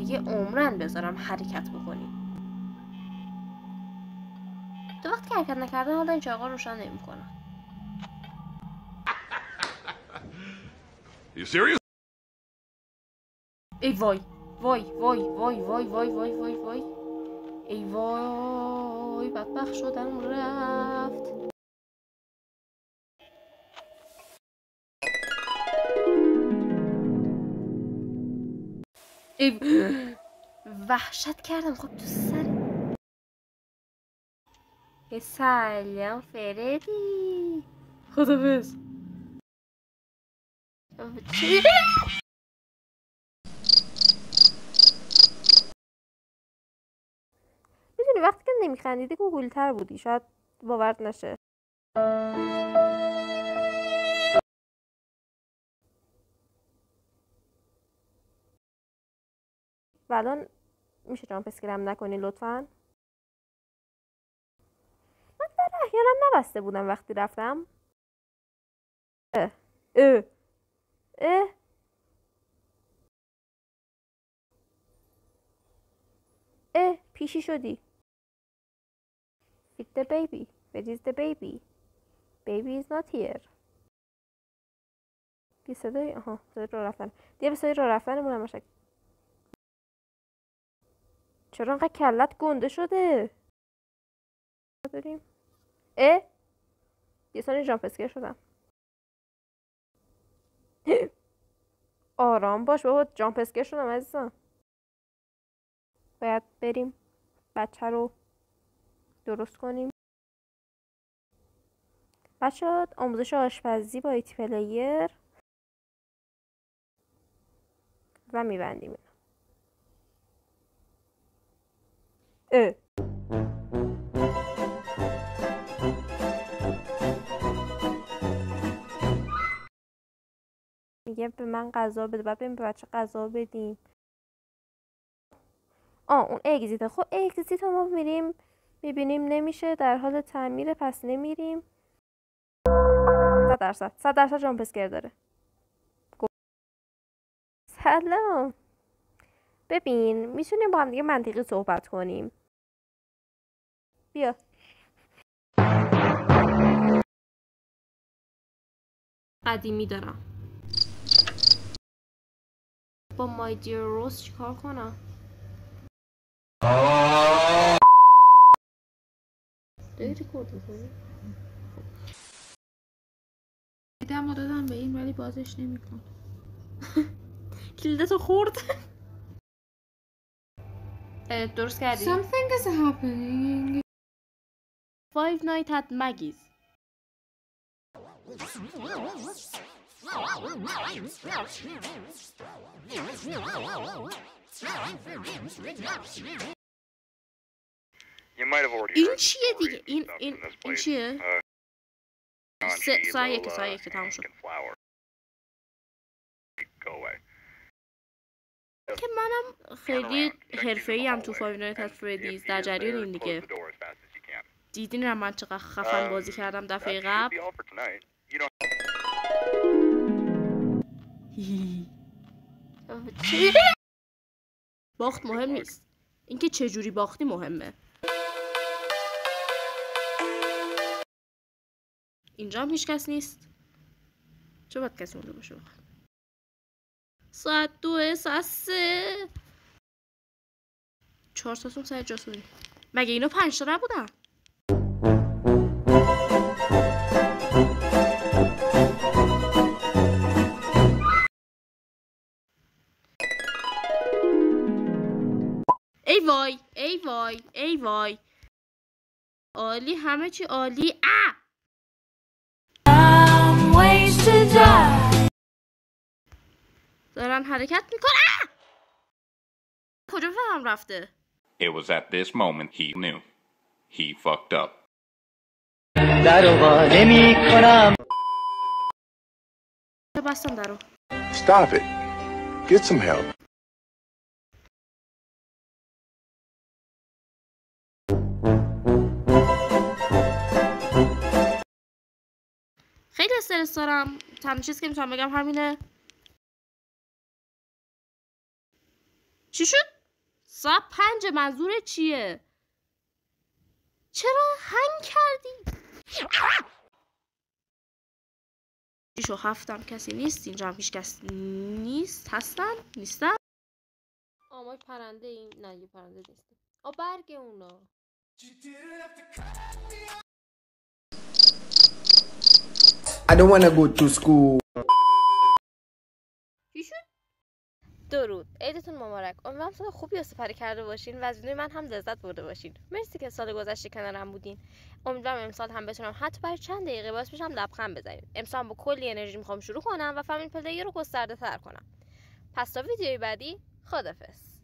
دیگه عمرن بذارم حرکت بکنیم. تو وقتی حرکت نکردن حالا این چراغا روشن نمی‌کنن. You serious? ای وای وای وای وای وای وای وای وای وای ای وای بدبخت شدم رفت. ای وحشت کردم. خب تو سر سلام فردی. خدافظ. میدونی وقتی که نمیخندیدی گوگل‌تر بودی، شاید باورت نشه. و الان میشه جامپ اسکرم نکنی لطفاً؟ من در احیانا نبسته بودم وقتی رفتم. اه اه اه اه پیشی شدی. Feed the baby. Where is the baby? Baby is not here. بی صدای صدای راه رفتن. دیگه به صدای راه رفتنمون هم باشه. چرا انقدر کلت گنده شده؟ داریم یه ثانیه جامپ اسکر شدم. آرام باش بابا، جامپ اسکر شدم عزیزم. باید بریم بچه رو درست کنیم. بچه آموزش آشپزی با ایتی پلیر و میبندیم اینو. میگه به من غذا بده، بعد بریم به بچه غذا بدیم. اون اگزیته. خب اگزیت ما میریم میبینیم نمیشه، در حال تعمیره، پس نمیریم. 100% جامپ اسکر داره. سلام. ببین میتونیم با هم دیگه منطقی صحبت کنیم. بیا. قدیمی دارم. با مای دیر روز چیکار کنم؟ داری ریکورد میکنی؟ دیدم و دادم به این ولی بازش نمیکن. کلیدتو خورد. درست کردی؟ Something is happening. Five Nights at Maggie's. این چیه دیگه؟ این چیه؟ سایه یک تموم شد. که منم خیلی حرفه‌ای هم تو فایو نایت ات فردیز در جریان این دیگه. دیدین من چقدر خفن بازی کردم دفعه قبل. باخت مهم نیست، اینکه چجوری باختی مهمه. اینجا هم هیچ کس نیست. چه باید کسی اونجا باشه بخواد؟ ساعت 2 ساعت 3 4 تاتون سر جاسونی. مگه اینا 5 تا نبودن؟ ای وای ای وای ای وای. عالی، همه چی عالی. دارن حرکت میکنن. کجا فهم رفته؟ It was at this moment he knew. He fucked up. بستم درو. Stop it. Get some help. خیلی استرس دارم. تنها چیزی که میتونم بگم همینه. چی شد؟ ساعت 5 منظور چیه؟ چرا هنگ کردی؟ 6 و 7 هم کسی نیست. اینجا هم هیچ کس نیست. هستن؟ نیستن؟ ما پرنده این نه یه پرنده نیست. برگ اونا. I don't wanna go to school. چی شد؟ درود. عیدتون مبارک. امیدوارم سال خوبی استفاده کرده باشین و از ویدیوی من هم لذت برده باشین. مرسی که سال گذشته کنارم بودین. امیدوارم امسال هم بتونم حتی برای چند دقیقه باعث بشم لبخند بزنین. امسال با کلی انرژی میخوام شروع کنم و فامیل پلی رو گسترده تر کنم. پس تا ویدیوی بعدی خدافظ.